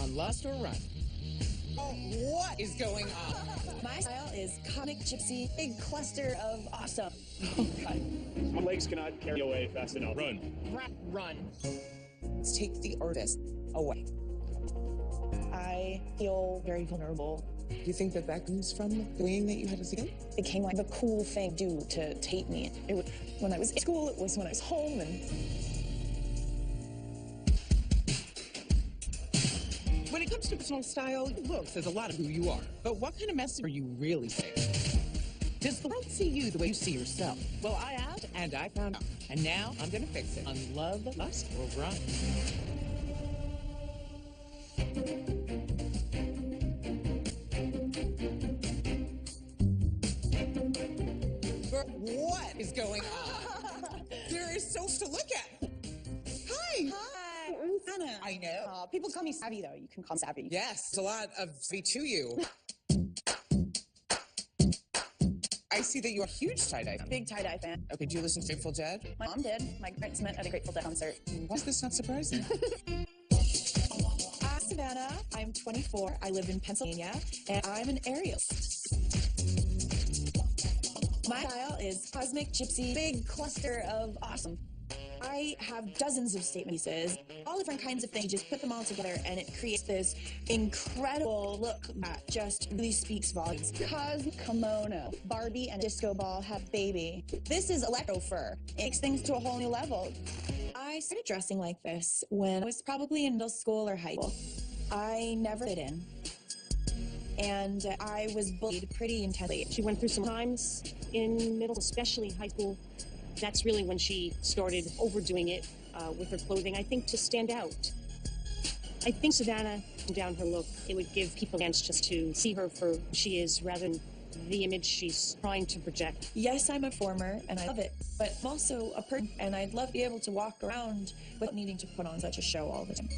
on Lust or Run. Oh, what is going on? My style is comic gypsy, big cluster of awesome. Oh, God. My legs cannot carry away fast enough. Run. Run. Let's take the artist away. I feel very vulnerable. Do you think that that comes from the bullying that you had as a kid? It became like the cool thing to do to hate me. It was when I was in school, it was when I was home, and When it comes to personal style, look says a lot of who you are. But what kind of message are you really saying? Does the world see you the way you see yourself? Well, I asked, and I found out. And now I'm going to fix it on Love, Lust, or Run. What is going on? There is so much to look at. Hi. Hi, I'm Savannah. I know. People call me Savvy, though. You can call me Savvy. Yes, there's a lot of me to you. I see that you're a huge tie-dye fan. Big tie-dye fan. Okay, do you listen to Grateful Dead? My mom did. My parents met at a Grateful Dead concert. Why is this not surprising? Savannah. I'm 24. I live in Pennsylvania, and I'm an aerialist. My style is cosmic gypsy, big cluster of awesome. I have dozens of statement pieces, all different kinds of things. You just put them all together, and it creates this incredible look that just really speaks volumes. Cosmic kimono, Barbie and a disco ball have baby. This is electro fur. It takes things to a whole new level. I started dressing like this when I was probably in middle school or high school. I never fit in, and I was bullied pretty intensely. She went through some times in middle, especially high school. That's really when she started overdoing it with her clothing, I think, to stand out. I think Savannah, down her look, it would give people a chance just to see her for who she is rather than the image she's trying to project. Yes, I'm a performer, and I love it, but I'm also a person, and I'd love to be able to walk around without needing to put on such a show all the time.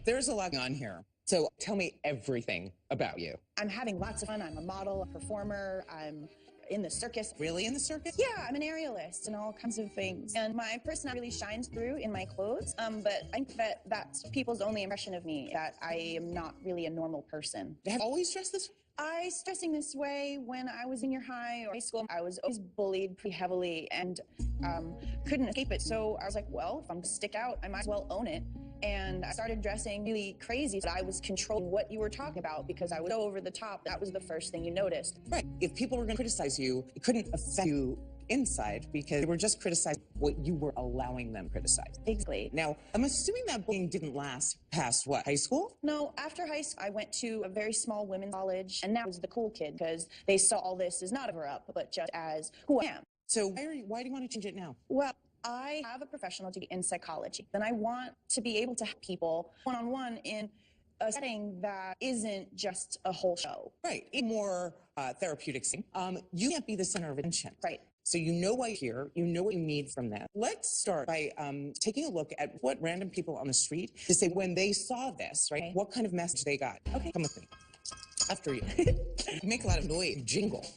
There's a lot going on here. So tell me everything about you. I'm having lots of fun. I'm a model, a performer. I'm in the circus. Really in the circus? Yeah, I'm an aerialist and all kinds of things. And my personality really shines through in my clothes. But I think that that's people's only impression of me, that I am not really a normal person. Have you always dressed this way? I was dressing this way when I was in high or high school. I was always bullied pretty heavily and couldn't escape it. So I was like, well, if I'm going to stick out, I might as well own it. And I started dressing really crazy, but I was controlling what you were talking about because I was so over the top. That was the first thing you noticed. Right. If people were going to criticize you, it couldn't affect you inside because they were just criticizing what you were allowing them to criticize. Exactly. Now, I'm assuming that bullying didn't last past what, high school? No, after high school, I went to a very small women's college, and that was the cool kid because they saw all this as not a cover up, but just as who I am. So why do you want to change it now? Well, I have a professional degree in psychology, and I want to be able to help people one-on-one in a setting that isn't just a whole show. Right. A more therapeutic thing. You can't be the center of attention. Right. So you know why you're here. You know what you need from that. Let's start by taking a look at what random people on the street to say when they saw this, right? Okay. What kind of message they got. Okay. Come with me. After you. You make a lot of noise. You jingle.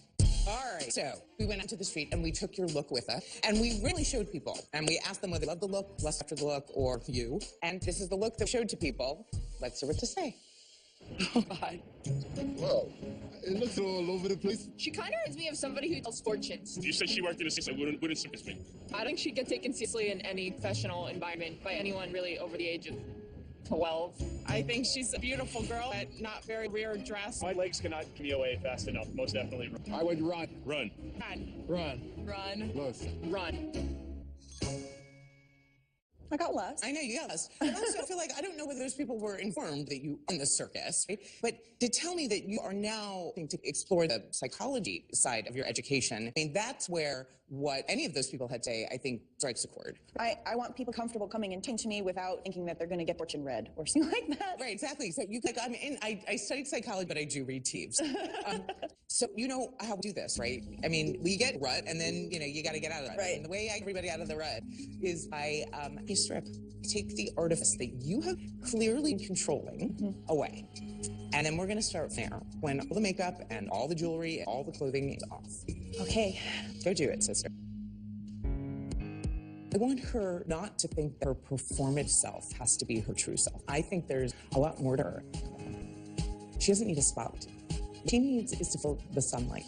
All right, so we went out to the street and we took your look with us and we really showed people and we asked them whether they loved the look, lust after the look, or you. And this is the look that we showed to people. Let's hear what to say. Oh, God. Well, it looks all over the place. She kind of reminds me of somebody who tells fortunes. You said she worked in a circus. Wouldn't surprise me. I think she'd get taken seriously in any professional environment by anyone really over the age of 12. I think she's a beautiful girl, but not very weird dressed. My legs cannot carry away fast enough. Most definitely. I would run. Run. Run. Run. Lust. Run. I got lust. I know you got lust. I also feel like I don't know whether those people were informed that you in the circus, right? But to tell me that you are now to explore the psychology side of your education, I mean, that's where what any of those people had to say, I think, strikes a chord. I want people comfortable coming and talking to me without thinking that they're going to get fortune read or something like that. Right, exactly. So you like, I studied psychology, but I do read Teeves. So you know how we do this, right? I mean, we get rut, and then you got to get out of the rut. Right. And the way I get everybody out of the rut is by a strip. Take the artifice that you have clearly been controlling away. And then we're going to start there when all the makeup and all the jewelry and all the clothing is off. Okay. Go do it, sister. I want her not to think that her performative self has to be her true self. I think there's a lot more to her. She doesn't need a spotlight. What she needs is to feel the sunlight.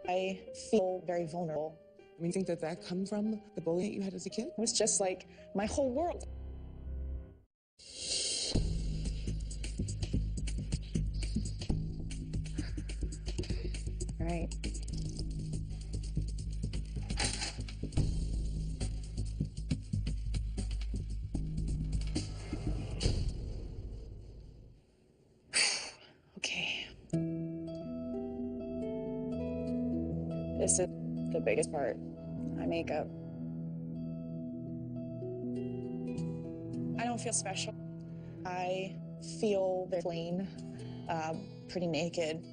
I feel very vulnerable. I mean, you think that that comes from the bullying that you had as a kid? It was just like my whole world. All right. Okay. This is the biggest part. My makeup. I don't feel special. I feel very plain, pretty naked.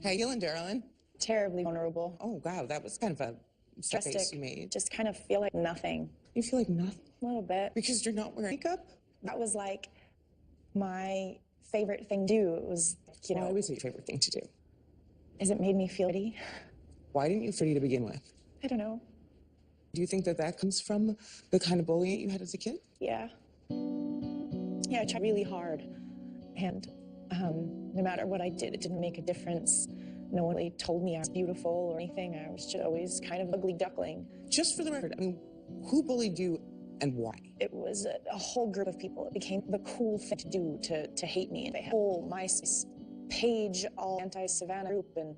How you feeling, darling? Terribly vulnerable. Oh, wow, that was kind of a face Drastic. you made. Just kind of feel like nothing. You feel like nothing? A little bit. Because you're not wearing makeup? That was like my favorite thing to do. It was, you know, Why was it your favorite thing to do? as it made me feel pretty. Why didn't you feel pretty to begin with? I don't know. Do you think that that comes from the kind of bullying you had as a kid? Yeah. Yeah, I tried really hard. And no matter what I did, it didn't make a difference. No one really told me I was beautiful or anything. I was just always kind of ugly duckling. Just for the record, I mean, who bullied you and why? It was a whole group of people. It became the cool thing to do to hate me. They had a whole MySpace page, all anti-Savannah group, and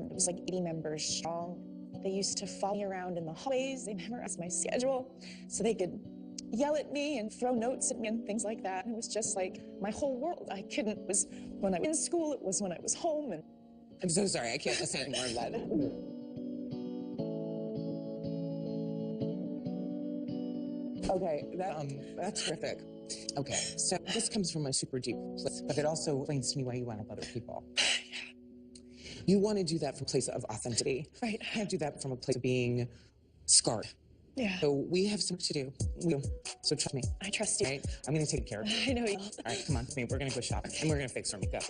it was like 80 members strong. They used to follow me around in the hallways. They memorized my schedule so they could yell at me and throw notes at me and things like that. And it was just like my whole world. I couldn't, it was when I was in school, it was when I was home. And I'm so sorry, I can't listen anymore of that. Okay, that's terrific. Okay, so this comes from a super deep place, but it also explains to me why you want to help other people. You want to do that from a place of authenticity. Right. I do that from a place of being scarred. yeah, So we have some work to do. We do. So trust me. I trust you. Right? I'm going to take care of it. I know you. All right, come on with me. We're going to go shopping and we're going to fix our makeup.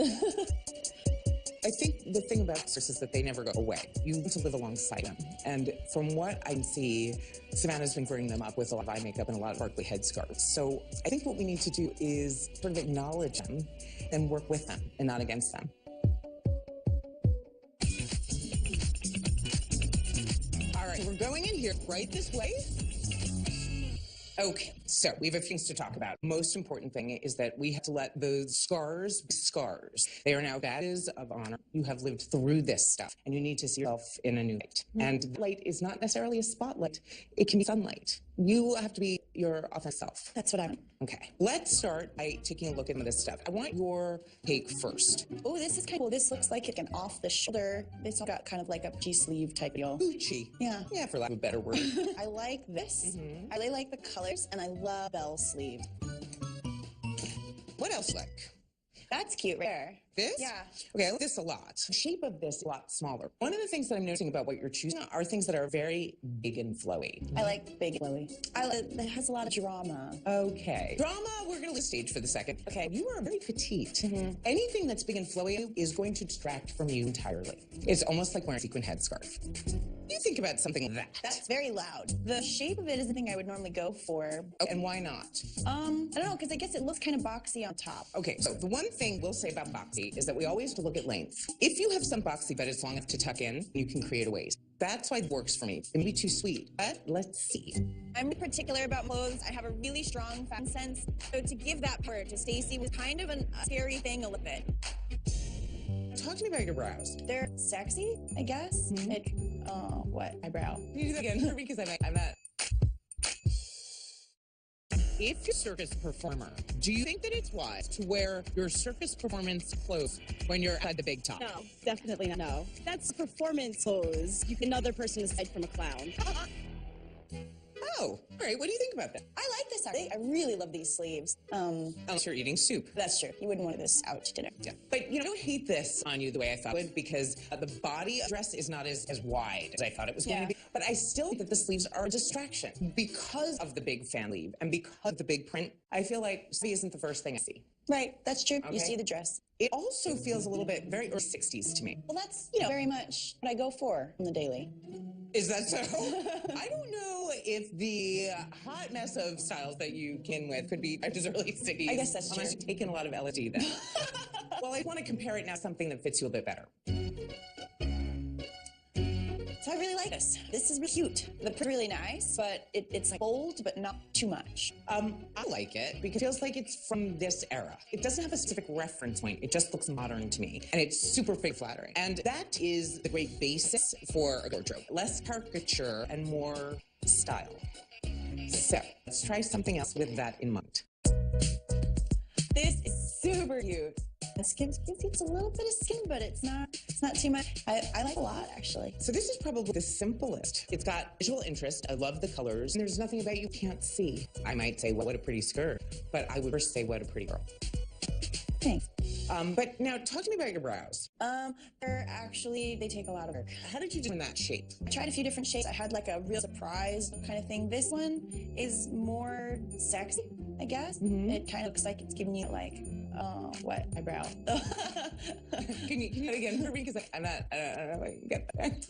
I think the thing about this is that they never go away. You need to live alongside them. And from what I see, Savannah's been growing them up with a lot of eye makeup and a lot of sparkly headscarves. So I think what we need to do is sort of acknowledge them and work with them and not against them. All right, we're going in here right this way. Okay, so we have a few things to talk about. Most important thing is that we have to let those scars be scars. They are now badges of honor. You have lived through this stuff, and you need to see yourself in a new light. And the light is not necessarily a spotlight. It can be sunlight. You have to be your authentic self. That's what I want. Okay, let's start by taking a look at some of this stuff. I want your take first. Oh, this is kind of cool. This looks like an off the shoulder. It's got kind of like a G-sleeve type deal. Gucci. Yeah. Yeah, for lack of a better word. I like this. I really like the colors, and I love bell sleeve. What else like? That's cute right there. This? Yeah. Okay, I like this a lot. The shape of this is a lot smaller. One of the things that I'm noticing about what you're choosing are things that are very big and flowy. I like big flowy. It has a lot of drama. Okay. Drama, we're going to leave stage for the second. Okay. You are very petite. Anything that's big and flowy is going to distract from you entirely. It's almost like wearing a sequin headscarf. You think about something like that. That's very loud. The shape of it is the thing I would normally go for. Okay, and why not? I don't know, because I guess it looks kind of boxy on top. Okay, so the one thing we'll say about boxy is that we always have to look at length. If you have some boxy but it's long enough to tuck in, you can create a waist. That's why it works for me. It may be too sweet, but let's see. I'm particular about clothes. I have a really strong fashion sense. So to give that power to Stacy was kind of a scary thing a little bit. Talk to me about your brows. They're sexy, I guess. Like, what? Eyebrow. Can you do that again for me? Because I'm not. If you're a circus performer, do you think that it's wise to wear your circus performance clothes when you're at the big top? No, definitely not. No. That's performance clothes. You can another person aside from a clown. Oh, all right. What do you think about that? I like this actually. I really love these sleeves. Unless you're eating soup. That's true. You wouldn't want this out to dinner. Yeah. But you know, I don't hate this on you the way I thought it would because the body dress is not as wide as I thought it was going to be. But I still think that the sleeves are a distraction because of the big fan sleeve and because of the big print. I feel like Sophie isn't the first thing I see. Right, that's true. Okay. You see the dress. It also feels a little bit very early 60s to me. Well, that's, very much what I go for on the daily. Is that so? I don't know if the hot mess of styles that you came with could be as early 60s. I guess that's true. Unless you've taken a lot of LSD then. Well, I want to compare it now to something that fits you a bit better. So I really like this. This is really cute. The print's really nice, but it's like bold, but not too much. I like it because it feels like it's from this era. It doesn't have a specific reference point. It just looks modern to me. And it's super big flattering. And that is the great basis for a wardrobe. Less caricature and more style. So let's try something else with that in mind. This is super cute. The skin gets a little bit of skin, but it's not too much. I like it a lot, actually. So this is probably the simplest. It's got visual interest. I love the colors. And there's nothing about you can't see. I might say, well, what a pretty skirt. But I would first say, what a pretty girl. Thanks. But now talk to me about your brows. They take a lot of work. How did you do in that shape? I tried a few different shapes. I had like a real surprise kind of thing. This one is more sexy, I guess. Mm-hmm. It kind of looks like it's giving you like, wet eyebrow. Can you do it again for me? Because I don't know if I can get that.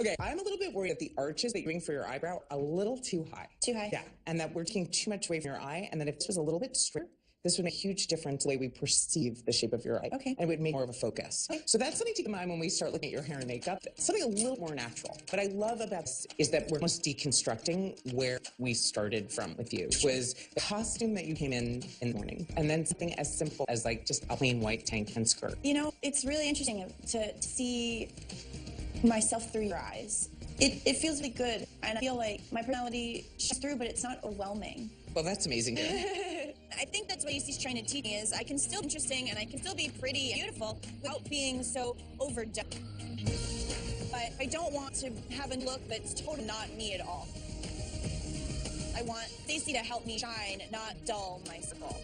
Okay, I'm a little bit worried that the arches that you bring for your eyebrow are a little too high. Too high? Yeah, and that we're taking too much away from your eye, and that if this was a little bit straighter, this would make a huge difference in the way we perceive the shape of your eye. Okay. And it would make more of a focus. Okay. So that's something to keep in mind when we start looking at your hair and makeup. Something a little more natural. What I love about this is that we're almost deconstructing where we started from with you, which was the costume that you came in the morning. And then something as simple as like just a plain white tank and skirt. It's really interesting to see myself through your eyes. It feels really good. And I feel like my personality shines through, but it's not overwhelming. Well, that's amazing. I think that's what UC's trying to teach me is I can still be interesting and I can still be pretty and beautiful without being so overdone. But I don't want to have a look that's totally not me at all. I want Stacey to help me shine, not dull my circle.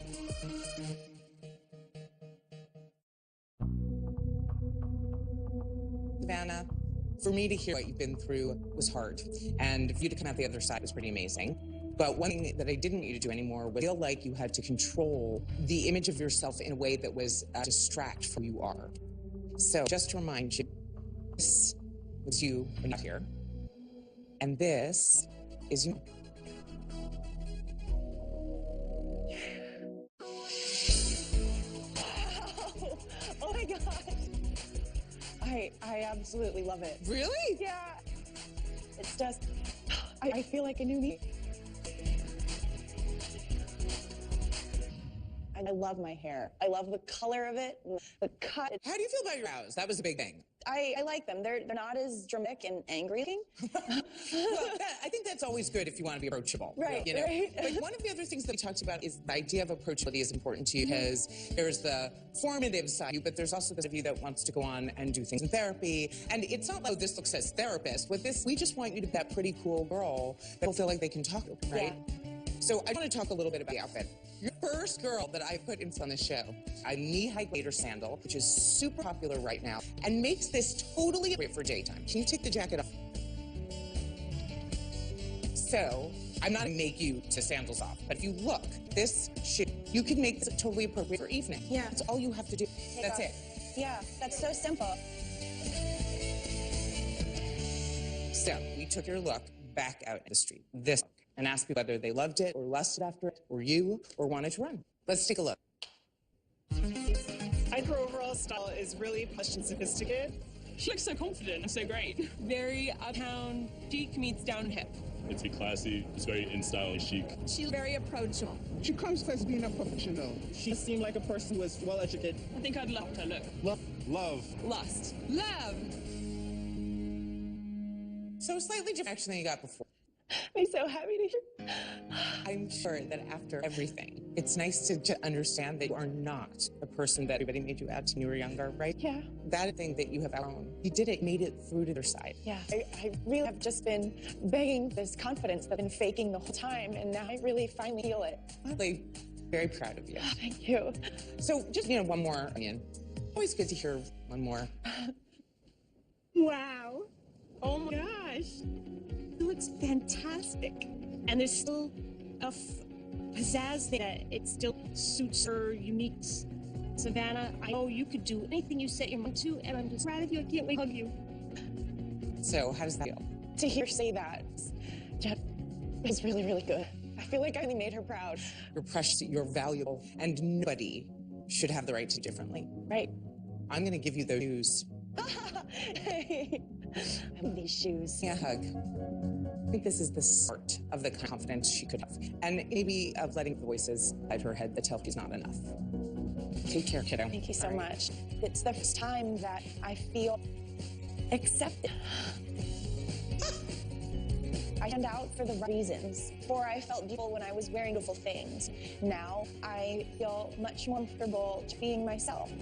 Savannah, for me to hear what you've been through was hard. And for you to come out the other side was pretty amazing. But one thing that I didn't want you to do anymore was feel like you had to control the image of yourself in a way that was distract from who you are. So just to remind you, this was you when you're here. And this is you. Wow. Oh my gosh. I absolutely love it. Really? Yeah. It's just, I feel like a new me. I love my hair. I love the color of it, the cut. How do you feel about your brows? That was a big thing. I like them. They're not as dramatic and angry looking. Well, I think that's always good if you want to be approachable. Right, Right. But one of the other things that we talked about is the idea of approachability is important to you because there's the formative side of you, but there's also the side of you that wants to go on and do things in therapy. And it's not like this looks as therapist. With this, we just want you to be that pretty cool girl that people feel like they can talk to, right? Yeah. So I want to talk a little bit about the outfit. Your first girl that I put on this show, a knee-high gaiter sandal, which is super popular right now, and makes this totally appropriate for daytime. Can you take the jacket off? So, I'm not going to make you to sandals off, but if you look, this shoe, you can make this totally appropriate for evening. Yeah. That's all you have to do. That's it. Yeah, that's so simple. So, we took your look back out in the street. This look. And asked people whether they loved it or lusted after it or you or wanted to run. Let's take a look. I think her overall style is really plush and sophisticated. She looks so confident and so great. Very uptown chic meets down hip. It's classy, it's very in style and chic. She's very approachable. She comes first being a professional. She seemed like a person who was well educated. I think I'd love her look. Love. Lust. Love. So slightly different action than you got before. I'm so happy to hear. I'm sure that after everything, it's nice to understand that you are not the person that everybody made you out to when you were younger, right? Yeah. That thing that you have outgrown, you did it, made it through to the other side. Yeah. I really have just been begging this confidence that I've been faking the whole time, and now I really finally feel it. I'm really very proud of you. Thank you. So just, one more onion. Always good to hear one more. Wow. Oh my God. gosh. It looks fantastic. And there's still a pizzazz there. It still suits her unique Savannah. I know you could do anything you set your mind to, and I'm just proud of you. I can't wait to hug you. So how does that feel? To hear her say that is really, really good. I feel like I really made her proud. You're precious, you're valuable, and nobody should have the right to do differently. Right. I'm going to give you those shoes. Hey, I love these shoes. Yeah, hug. I think this is the start of the kind of confidence she could have. And maybe of letting the voices inside her head that tell she's not enough. Take care, kiddo. Thank you so much. It's the first time that I feel accepted. I stand out for the right reasons. Before I felt beautiful when I was wearing beautiful things. Now I feel much more comfortable being myself.